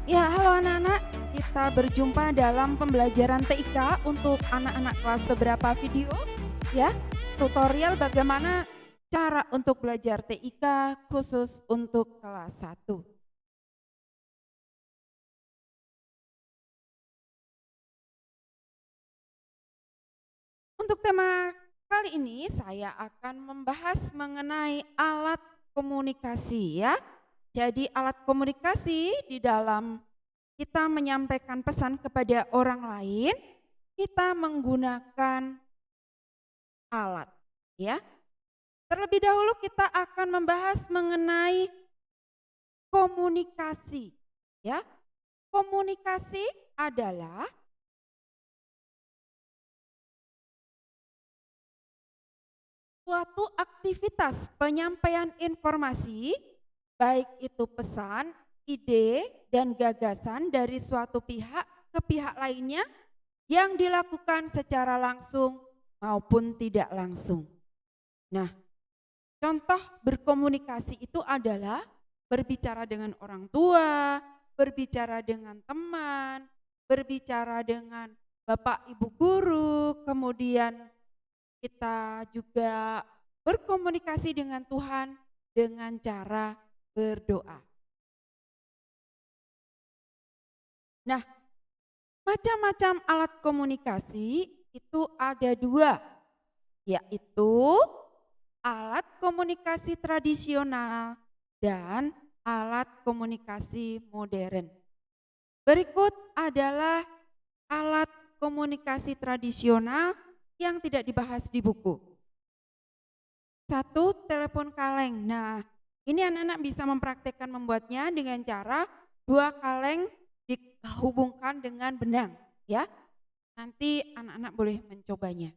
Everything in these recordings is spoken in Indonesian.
Ya, halo anak-anak. Kita berjumpa dalam pembelajaran TIK untuk anak-anak kelas beberapa video ya. Tutorial bagaimana cara untuk belajar TIK khusus untuk kelas 1. Untuk tema kali ini saya akan membahas mengenai alat komunikasi ya. Jadi alat komunikasi di dalam kita menyampaikan pesan kepada orang lain, kita menggunakan alat ya. Terlebih dahulu kita akan membahas mengenai komunikasi ya. Komunikasi adalah suatu aktivitas penyampaian informasi, baik itu pesan, ide, dan gagasan dari suatu pihak ke pihak lainnya yang dilakukan secara langsung maupun tidak langsung. Nah, contoh berkomunikasi itu adalah berbicara dengan orang tua, berbicara dengan teman, berbicara dengan bapak ibu guru, kemudian kita juga berkomunikasi dengan Tuhan dengan cara berdoa. Nah, macam-macam alat komunikasi itu ada 2, yaitu alat komunikasi tradisional dan alat komunikasi modern. Berikut adalah alat komunikasi tradisional yang tidak dibahas di buku. 1, telepon kaleng. Nah, ini anak-anak bisa mempraktekkan membuatnya dengan cara 2 kaleng dihubungkan dengan benang ya. Nanti anak-anak boleh mencobanya.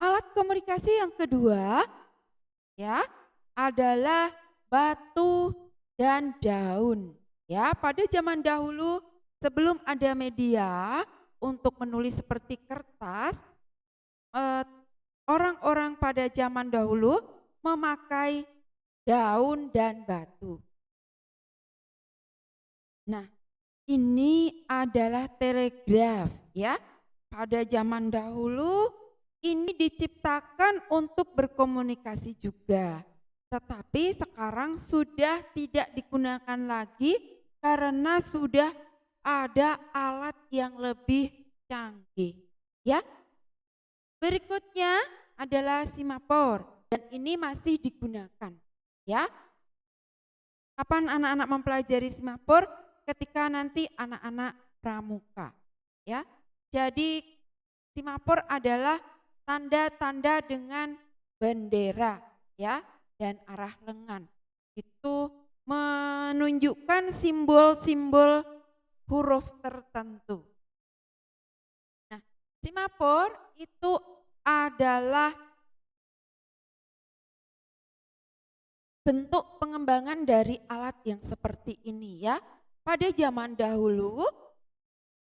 Alat komunikasi yang kedua ya adalah batu dan daun. Ya, pada zaman dahulu sebelum ada media untuk menulis seperti kertas, orang-orang pada zaman dahulu memakai daun dan batu. Nah, ini adalah telegraf ya. Pada zaman dahulu ini diciptakan untuk berkomunikasi juga. Tetapi sekarang sudah tidak digunakan lagi karena sudah ada alat yang lebih canggih ya. Berikutnya adalah simapor dan ini masih digunakan ya. Kapan anak-anak mempelajari simapor? Ketika nanti anak-anak pramuka ya. Jadi simapor adalah tanda-tanda dengan bendera ya dan arah lengan. Itu menunjukkan simbol-simbol huruf tertentu. Nah, simapor itu adalah bentuk pengembangan dari alat yang seperti ini ya. Pada zaman dahulu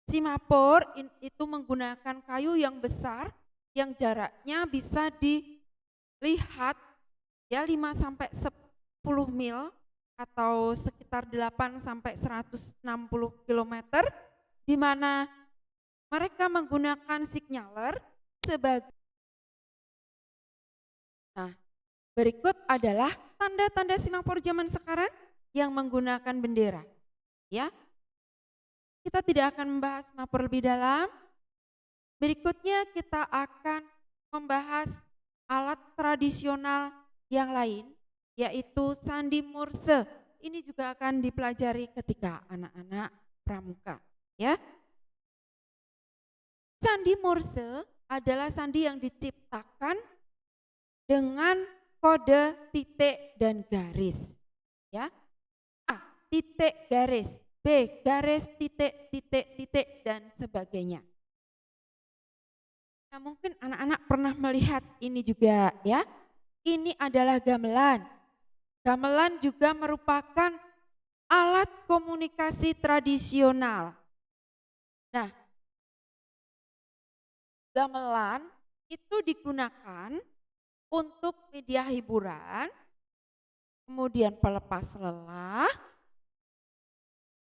simapor itu menggunakan kayu yang besar yang jaraknya bisa dilihat ya 5 sampai 10 mil atau sekitar 8 sampai 160 km di mana mereka menggunakan signaler sebagai. Nah, berikut adalah tanda-tanda simapor zaman sekarang yang menggunakan bendera. Ya. Kita tidak akan membahas simapor lebih dalam. Berikutnya kita akan membahas alat tradisional yang lain yaitu sandi Morse. Ini juga akan dipelajari ketika anak-anak pramuka, ya. Sandi Morse adalah sandi yang diciptakan dengan kode titik dan garis, ya. A, titik garis, B, garis titik titik titik dan sebagainya. Nah, mungkin anak-anak pernah melihat ini juga ya. Ini adalah gamelan. Gamelan juga merupakan alat komunikasi tradisional. Nah, gamelan itu digunakan untuk media hiburan kemudian pelepas lelah,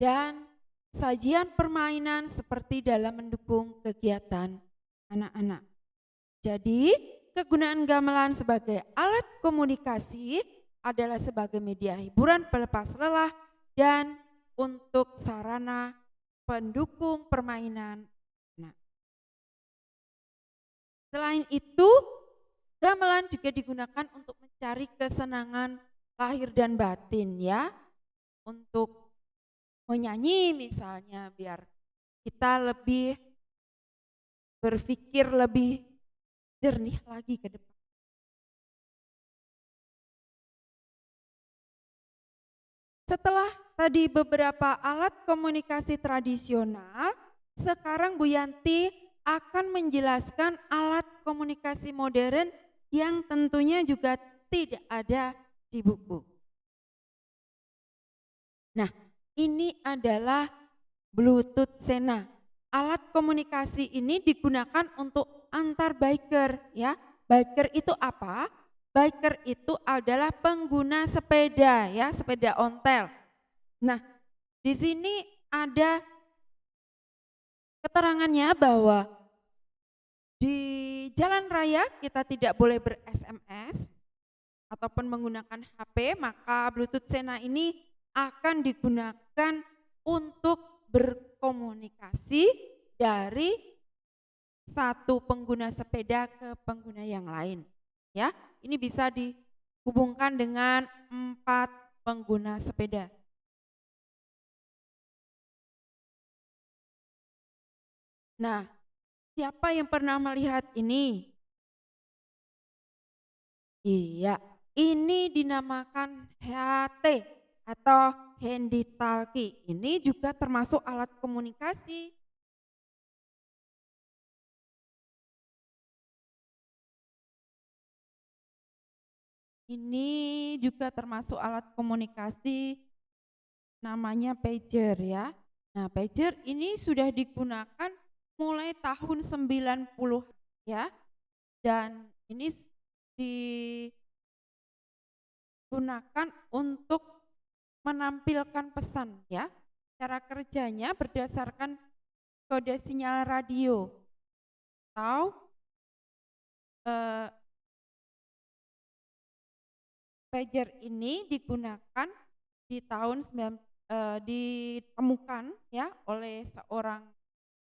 dan sajian permainan seperti dalam mendukung kegiatan anak-anak. Jadi, kegunaan gamelan sebagai alat komunikasi adalah sebagai media hiburan pelepas lelah dan untuk sarana pendukung permainan. Nah, selain itu, gamelan juga digunakan untuk mencari kesenangan lahir dan batin ya. Untuk menyanyi misalnya biar kita lebih berpikir lebih jernih lagi ke depan. Setelah tadi beberapa alat komunikasi tradisional, sekarang Bu Yanti akan menjelaskan alat komunikasi modern yang tentunya juga tidak ada di buku. Nah, ini adalah Bluetooth Sena. Alat komunikasi ini digunakan untuk antar biker ya. Biker itu apa? Biker itu adalah pengguna sepeda ya, sepeda ontel. Nah, di sini ada keterangannya bahwa di jalan raya kita tidak boleh ber-SMS ataupun menggunakan HP, maka Bluetooth Sena ini akan digunakan untuk berkomunikasi dari satu pengguna sepeda ke pengguna yang lain. Ya, ini bisa dihubungkan dengan 4 pengguna sepeda. Nah, siapa yang pernah melihat ini? Iya, ini dinamakan HT atau handy talkie. Ini juga termasuk alat komunikasi. Ini juga termasuk alat komunikasi namanya pager ya. Nah, pager ini sudah digunakan mulai tahun 90 ya. Dan ini digunakan untuk menampilkan pesan ya. Cara kerjanya berdasarkan kode sinyal radio atau pager ini digunakan di tahun ditemukan ya oleh seorang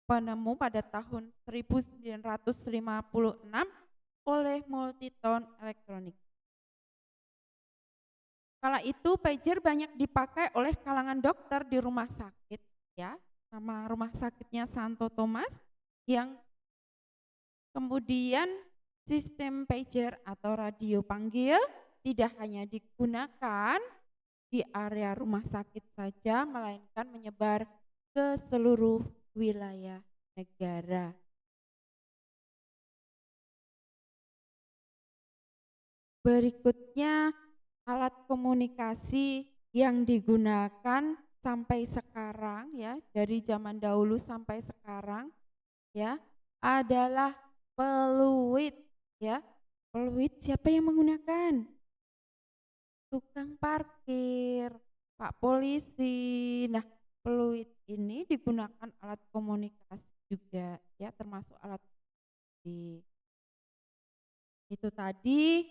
penemu pada tahun 1956 oleh Multiton Elektronik. Kala itu pager banyak dipakai oleh kalangan dokter di rumah sakit ya. Nama rumah sakitnya Santo Thomas, yang kemudian sistem pager atau radio panggil tidak hanya digunakan di area rumah sakit saja, melainkan menyebar ke seluruh wilayah negara. Berikutnya alat komunikasi yang digunakan sampai sekarang ya, dari zaman dahulu sampai sekarang ya, adalah peluit ya. Peluit siapa yang menggunakan? Tukang parkir, Pak polisi. Nah, peluit ini digunakan alat komunikasi juga ya, termasuk alat di itu tadi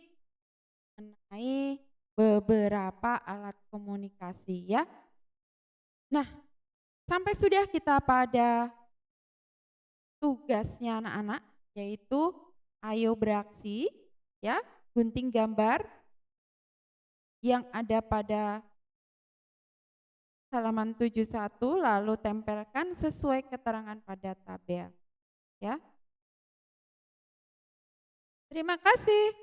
mengenai beberapa alat komunikasi ya. Nah, sampai sudah kita pada tugasnya anak-anak, yaitu ayo beraksi ya, gunting gambar yang ada pada halaman 71 lalu tempelkan sesuai keterangan pada tabel ya. Terima kasih.